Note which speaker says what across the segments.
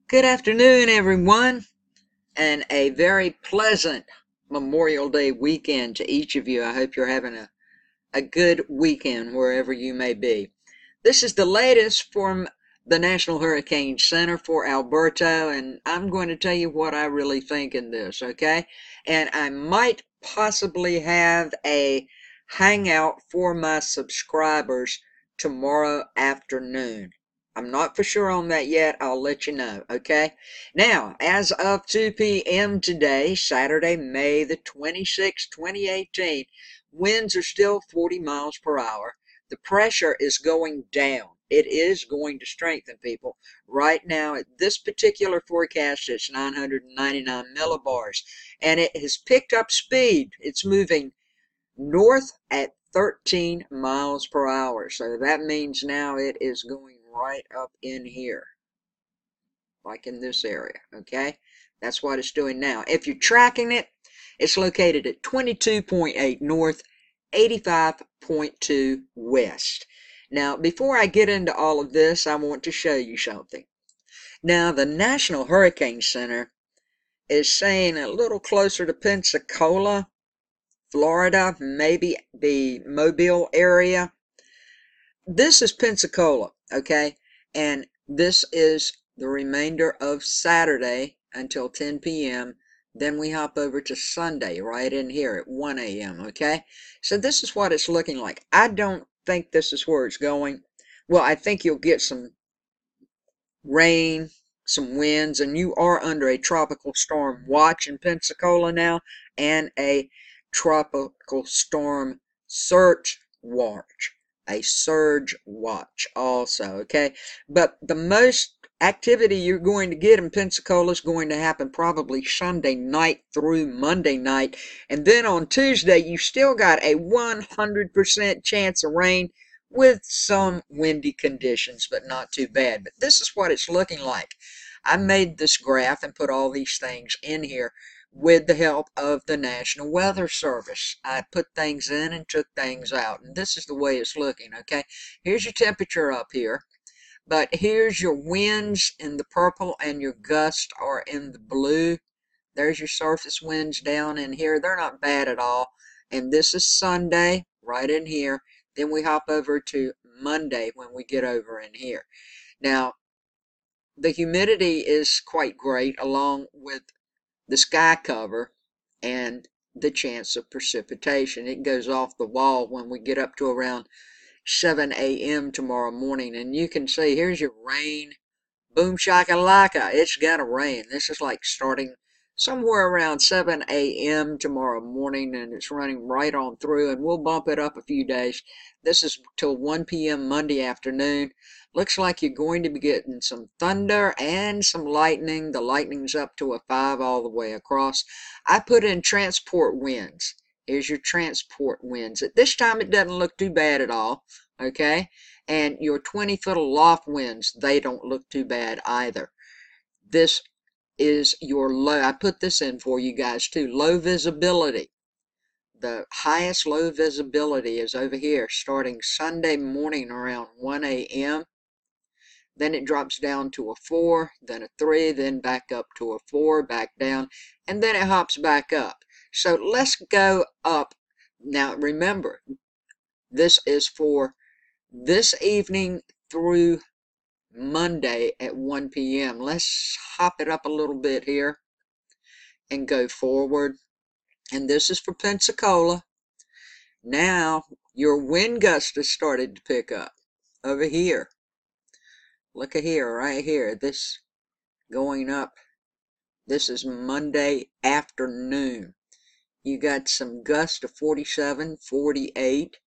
Speaker 1: Good afternoon, everyone, and a very pleasant Memorial Day weekend to each of you. I hope you're having a good weekend wherever you may be. This is the latest from the National Hurricane Center for Alberto, and I'm going to tell you what I really think in this, okay? And I might possibly have a hangout for my subscribers tomorrow afternoon. I'm not for sure on that yet. I'll let you know, okay? Now, as of 2 p.m. today, Saturday, May the 26th, 2018, winds are still 40 miles per hour. The pressure is going down. It is going to strengthen, people. Right now, at this particular forecast, it's 999 millibars, and it has picked up speed. It's moving north at 13 miles per hour. So that means now it is going right up in here, like in this area, okay? That's what it's doing now. If you're tracking it, it's located at 22.8 north, 85.2 west. Now, before I get into all of this, I want to show you something. Now, the National Hurricane Center is saying a little closer to Pensacola, Florida, maybe the Mobile area. This is Pensacola, okay? And this is the remainder of Saturday until 10 p.m. Then we hop over to Sunday right in here at 1 a.m., okay? So this is what it's looking like. I don't think this is where it's going. Well, I think you'll get some rain, some winds, and you are under a tropical storm watch in Pensacola now, and a tropical storm surge watch. A surge watch also, okay? But the most activity you're going to get in Pensacola is going to happen probably Sunday night through Monday night. And then on Tuesday, you still got a 100% chance of rain with some windy conditions, but not too bad. But this is what it's looking like. I made this graph and put all these things in here with the help of the National Weather Service. I put things in and took things out, and this is the way it's looking, okay? Here's your temperature up here, but here's your winds in the purple and your gusts are in the blue. There's your surface winds down in here. They're not bad at all. And this is Sunday right in here. Then we hop over to Monday when we get over in here. Now, the humidity is quite great along with the sky cover and the chance of precipitation. It goes off the wall when we get up to around 7 a.m. tomorrow morning. And you can see here's your rain. Boom shakalaka, it's gonna rain. This is like starting somewhere around 7 a.m. tomorrow morning, and it's running right on through, and we'll bump it up a few days. This is till 1 p.m. Monday afternoon. Looks like you're going to be getting some thunder and some lightning. The lightning's up to a 5 all the way across. I put in transport winds. Here's your transport winds. At this time, it doesn't look too bad at all, okay? And your 20-foot aloft winds, they don't look too bad either. This is your low. I put this in for you guys too. Low visibility. The highest low visibility is over here starting Sunday morning around 1 a.m. Then it drops down to a 4, then a 3, then back up to a 4, back down, and then it hops back up. So let's go up. Now remember, this is for this evening through Monday at 1 p.m. Let's hop it up a little bit here and go forward. And this is for Pensacola. Now your wind gust has started to pick up over here. Look at here, right here. This going up. This is Monday afternoon. You got some gusts of 47, 48.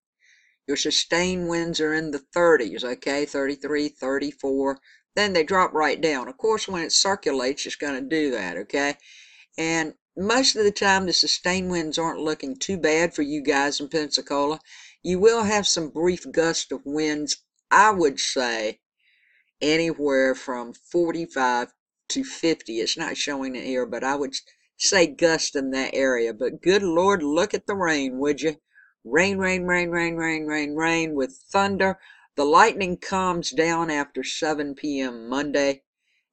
Speaker 1: Your sustained winds are in the 30s, okay, 33, 34. Then they drop right down. Of course, when it circulates, it's going to do that, okay? And most of the time, the sustained winds aren't looking too bad for you guys in Pensacola. You will have some brief gusts of winds, I would say, anywhere from 45 to 50. It's not showing it here, but I would say gust in that area. But good Lord, look at the rain, would you? Rain, rain, rain, rain, rain, rain, rain with thunder. The lightning calms down after 7 p.m. Monday,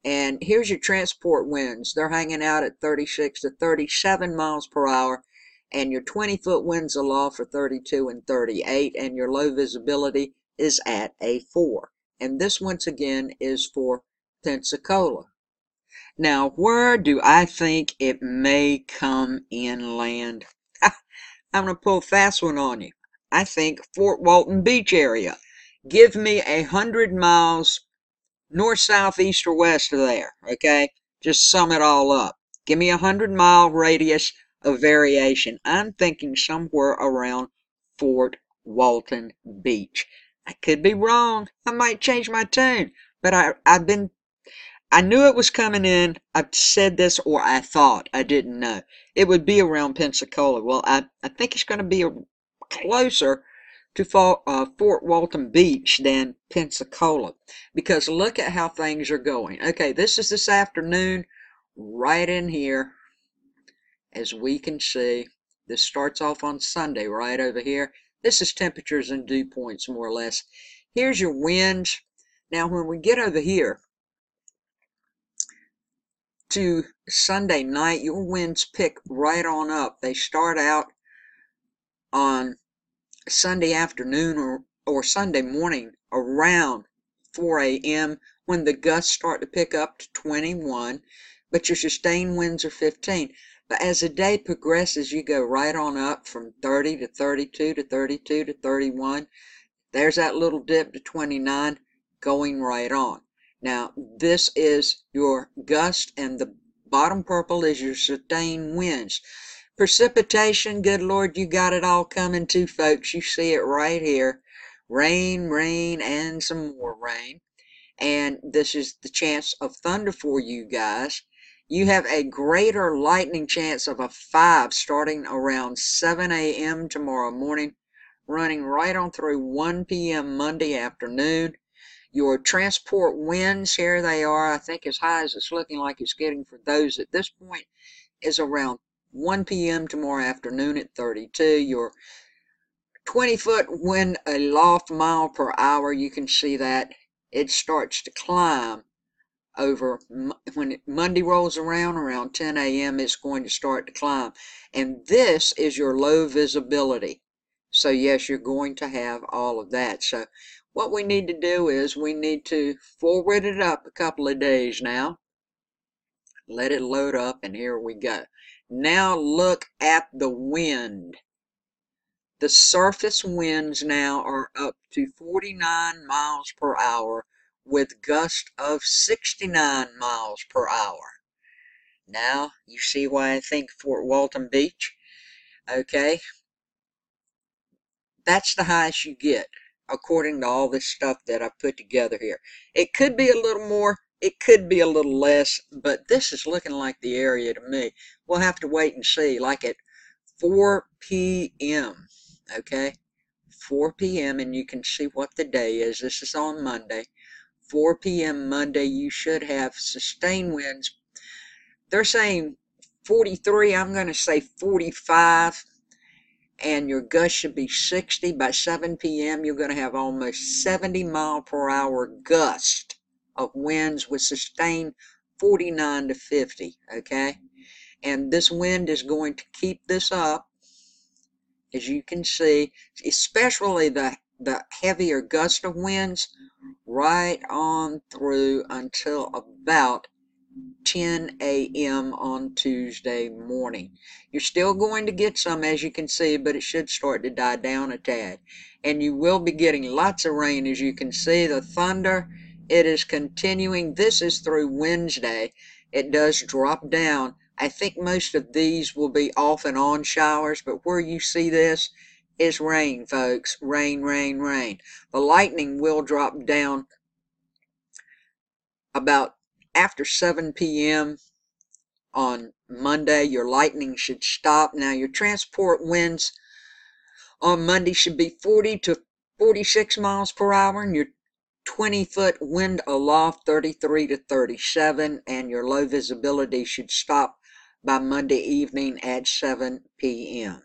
Speaker 1: And here's your transport winds. They're hanging out at 36 to 37 miles per hour. And your 20-foot winds aloft for 32 and 38. And your low visibility is at a 4. And this, once again, is for Pensacola. Now, where do I think it may come inland? I'm going to pull a fast one on you. I think Fort Walton Beach area. Give me 100 miles north, south, east, or west of there, okay? Just sum it all up. Give me 100-mile radius of variation. I'm thinking somewhere around Fort Walton Beach. I could be wrong. I might change my tune, but I knew it was coming in. I've said this, or I thought. I didn't know. It would be around Pensacola. Well, I think it's going to be closer to Fort Walton Beach than Pensacola, because look at how things are going. Okay, this is this afternoon, right in here, as we can see. This starts off on Sunday right over here. This is temperatures and dew points, more or less. Here's your winds. Now, when we get over here to Sunday night, your winds pick right on up. They start out on Sunday afternoon or Sunday morning around 4 a.m. when the gusts start to pick up to 21, but your sustained winds are 15. But as the day progresses, you go right on up from 30 to 32 to 32 to 31. There's that little dip to 29, going right on. Now, this is your gust, and the bottom purple is your sustained winds. Precipitation, good Lord, you got it all coming too, folks. You see it right here. Rain, rain, and some more rain. And this is the chance of thunder for you guys. You have a greater lightning chance of a 5 starting around 7 a.m. tomorrow morning, running right on through 1 p.m. Monday afternoon. Your transport winds, here they are, I think as high as it's looking like it's getting for those at this point, is around 1 p.m. tomorrow afternoon at 32. Your 20-foot wind aloft mile per hour, you can see that it starts to climb over when Monday rolls around 10 a.m. it's going to start to climb. And this is your low visibility. So yes, you're going to have all of that. So what we need to do is we need to forward it up a couple of days now. Let it load up, and here we go. Now look at the wind. The surface winds now are up to 49 miles per hour with gusts of 69 miles per hour. Now, you see why I think Fort Walton Beach? Okay, that's the highest you get, according to all this stuff that I've put together here. It could be a little more, it could be a little less, but this is looking like the area to me. We'll have to wait and see, like at 4 p.m., okay? 4 p.m., and you can see what the day is. This is on Monday. 4 p.m. Monday, you should have sustained winds. They're saying 43, I'm going to say 45, and your gust should be 60. By 7 p.m., you're going to have almost 70 mile per hour gust of winds with sustained 49 to 50, okay? And this wind is going to keep this up, as you can see, especially the heavier gust of winds right on through until about 10 a.m. on Tuesday morning. You're still going to get some, as you can see, but it should start to die down a tad. And you will be getting lots of rain, as you can see. The thunder, it is continuing. This is through Wednesday. It does drop down. I think most of these will be off and on showers, but where you see this is rain, folks. Rain, rain, rain. The lightning will drop down about after 7 p.m. on Monday. Your lightning should stop. Now, your transport winds on Monday should be 40 to 46 miles per hour, and your 20-foot wind aloft 33 to 37, and your low visibility should stop by Monday evening at 7 p.m.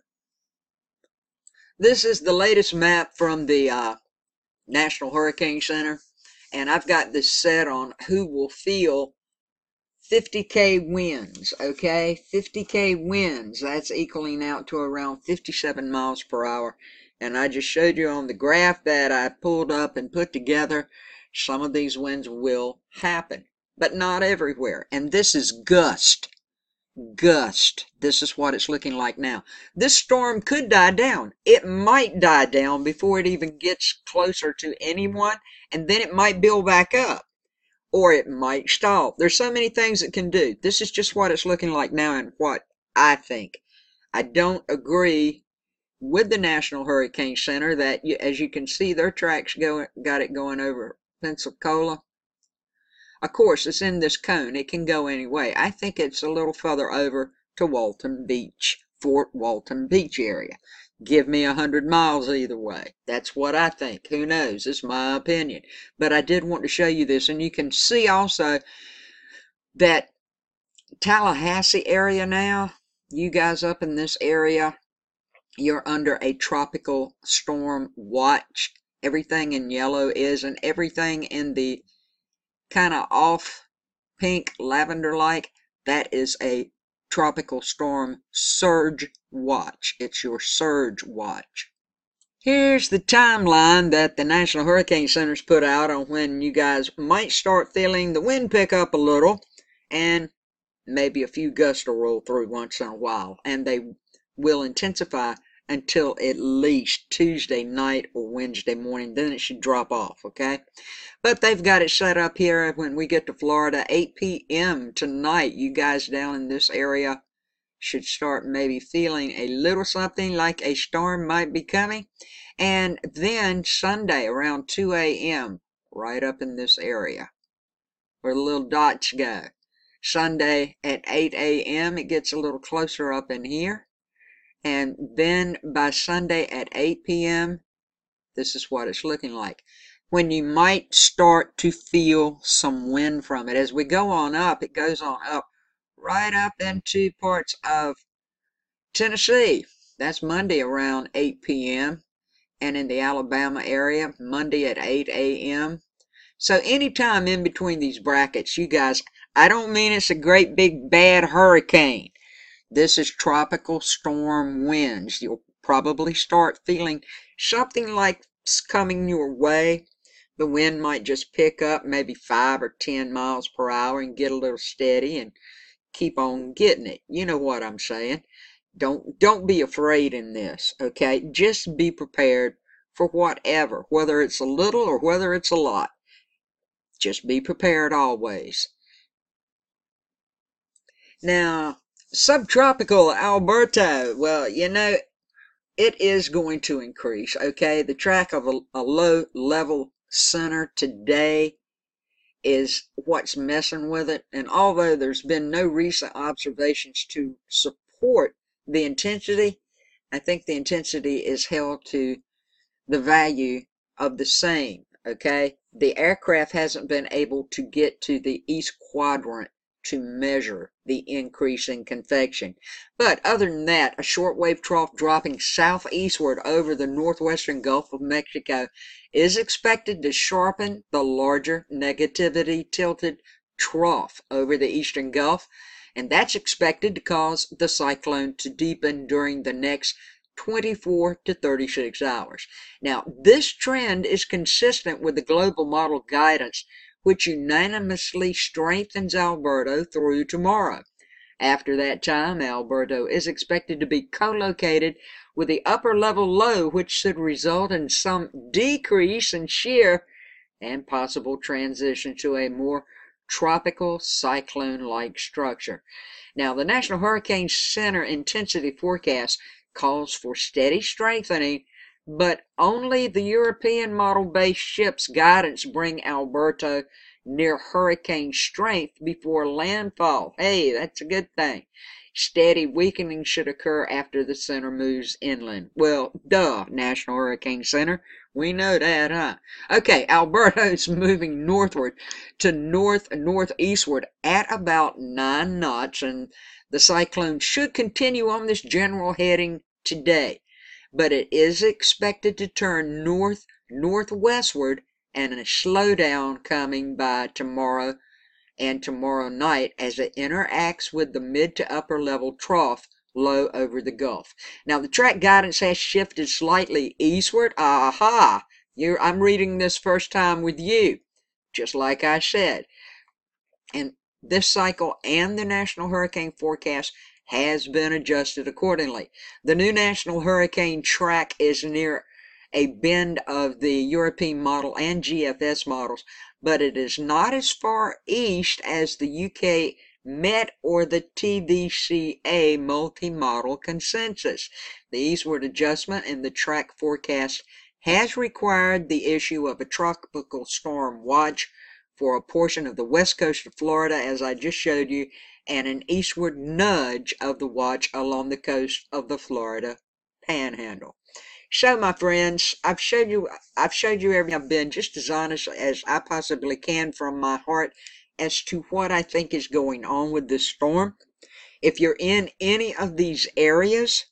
Speaker 1: This is the latest map from the National Hurricane Center, and I've got this set on who will feel 50K winds, okay? 50K winds. That's equaling out to around 57 miles per hour. And I just showed you on the graph that I pulled up and put together, some of these winds will happen, but not everywhere. And this is gust. Gust. This is what it's looking like now. This storm could die down. It might die down before it even gets closer to anyone, and then it might build back up, or it might stall. There's so many things it can do. This is just what it's looking like now and what I think. I don't agree with the National Hurricane Center that, as you can see, their tracks got it going over Pensacola. Of course, it's in this cone. It can go any way. I think it's a little further over to Walton Beach, Fort Walton Beach area. Give me 100 miles either way. That's what I think. Who knows? It's my opinion. But I did want to show you this. And you can see also that Tallahassee area now, you guys up in this area, you're under a tropical storm watch. Everything in yellow is, and everything in the kind of off pink lavender like, that is a tropical storm surge watch. It's your surge watch. Here's the timeline that the National Hurricane Center's put out on when you guys might start feeling the wind pick up a little, and maybe a few gusts will roll through once in a while, and they will intensify until at least Tuesday night or Wednesday morning. Then it should drop off, okay? But they've got it set up here when we get to Florida, 8 p.m. tonight. You guys down in this area should start maybe feeling a little something like a storm might be coming. And then Sunday around 2 a.m., right up in this area where the little dots go. Sunday at 8 a.m., it gets a little closer up in here. And then by Sunday at 8 p.m., this is what it's looking like, when you might start to feel some wind from it. As we go on up, it goes on up right up into parts of Tennessee. That's Monday around 8 p.m. And in the Alabama area, Monday at 8 a.m. So anytime in between these brackets, you guys, I don't mean it's a great big bad hurricane. This is tropical storm winds. You'll probably start feeling something like coming your way. The wind might just pick up maybe 5 or 10 miles per hour and get a little steady and keep on getting it. You know what I'm saying. Don't be afraid in this, okay? Just be prepared for whatever, whether it's a little or whether it's a lot. Just be prepared always. Now, subtropical Alberto, well, you know, it is going to increase, okay? The track of a low-level center today is what's messing with it. And although there's been no recent observations to support the intensity, I think the intensity is held to the value of the same, okay? The aircraft hasn't been able to get to the east quadrant to measure the increase in convection. But other than that, a shortwave trough dropping southeastward over the northwestern Gulf of Mexico is expected to sharpen the larger negativity tilted trough over the eastern Gulf, and that's expected to cause the cyclone to deepen during the next 24 to 36 hours. Now, this trend is consistent with the global model guidance, which unanimously strengthens Alberto through tomorrow. After that time, Alberto is expected to be co-located with the upper level low, which should result in some decrease in shear and possible transition to a more tropical cyclone-like structure. Now, the National Hurricane Center intensity forecast calls for steady strengthening, but only the European model-based ship's guidance bring Alberto near hurricane strength before landfall. Hey, that's a good thing. Steady weakening should occur after the center moves inland. Well, duh, National Hurricane Center. We know that, huh? Okay, Alberto's moving northward to northeastward at about 9 knots, and the cyclone should continue on this general heading today. But it is expected to turn northwestward and a slowdown coming by tomorrow and tomorrow night as it interacts with the mid to upper level trough low over the Gulf. Now, the track guidance has shifted slightly eastward. Aha! I'm reading this first time with you, just like I said. And this cycle and the National Hurricane Forecast has been adjusted accordingly. The new National Hurricane Track is near a bend of the European model and GFS models, but it is not as far east as the UK MET or the TVCA multi-model consensus. The eastward adjustment in the track forecast has required the issue of a tropical storm watch for a portion of the west coast of Florida, as I just showed you, and an eastward nudge of the watch along the coast of the Florida Panhandle. So, my friends, I've showed you everything. I've been just as honest as I possibly can from my heart as to what I think is going on with this storm. If you're in any of these areas,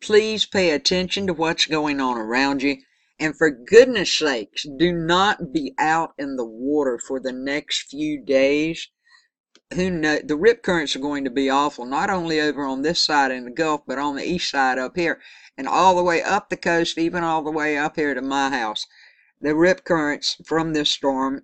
Speaker 1: please pay attention to what's going on around you. And for goodness sakes, do not be out in the water for the next few days. Who knows? The rip currents are going to be awful, not only over on this side in the Gulf, but on the east side up here, and all the way up the coast, even all the way up here to my house. The rip currents from this storm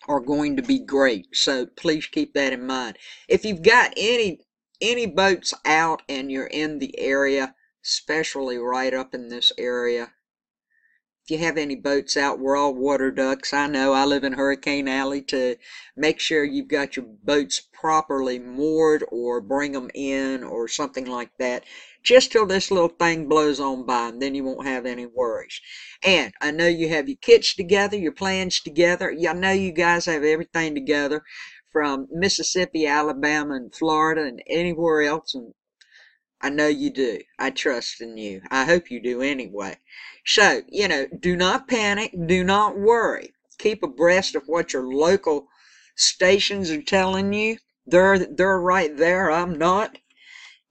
Speaker 1: are going to be great, so please keep that in mind. If you've got any boats out and you're in the area, especially right up in this area, if you have any boats out, we're all water ducks. I know, I live in Hurricane Alley too. Make sure you've got your boats properly moored or bring them in or something like that, just till this little thing blows on by, and then you won't have any worries. And I know you have your kits together, your plans together. I know you guys have everything together from Mississippi, Alabama, and Florida, and anywhere else, and I know you do. I trust in you. I hope you do anyway. So, do not panic. Do not worry. Keep abreast of what your local stations are telling you. They're right there. I'm not.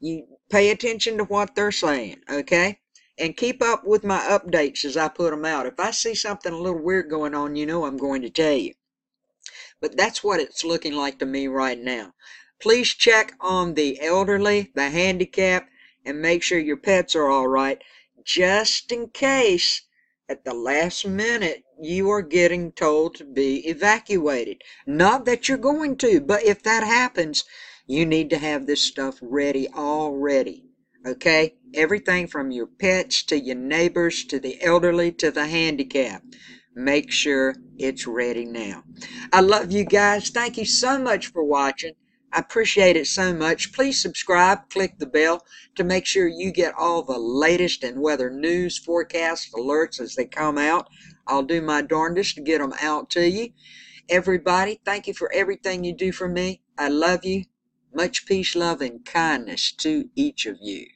Speaker 1: You pay attention to what they're saying, okay? And keep up with my updates as I put them out. If I see something a little weird going on, I'm going to tell you. But that's what it's looking like to me right now. Please check on the elderly, the handicapped, and make sure your pets are all right, just in case at the last minute you are getting told to be evacuated. Not that you're going to, but if that happens, you need to have this stuff ready already. Okay? Everything from your pets to your neighbors to the elderly to the handicapped. Make sure it's ready now. I love you guys. Thank you so much for watching. I appreciate it so much. Please subscribe, click the bell to make sure you get all the latest in weather news, forecasts, alerts as they come out. I'll do my darndest to get them out to you. Everybody, thank you for everything you do for me. I love you. Much peace, love, and kindness to each of you.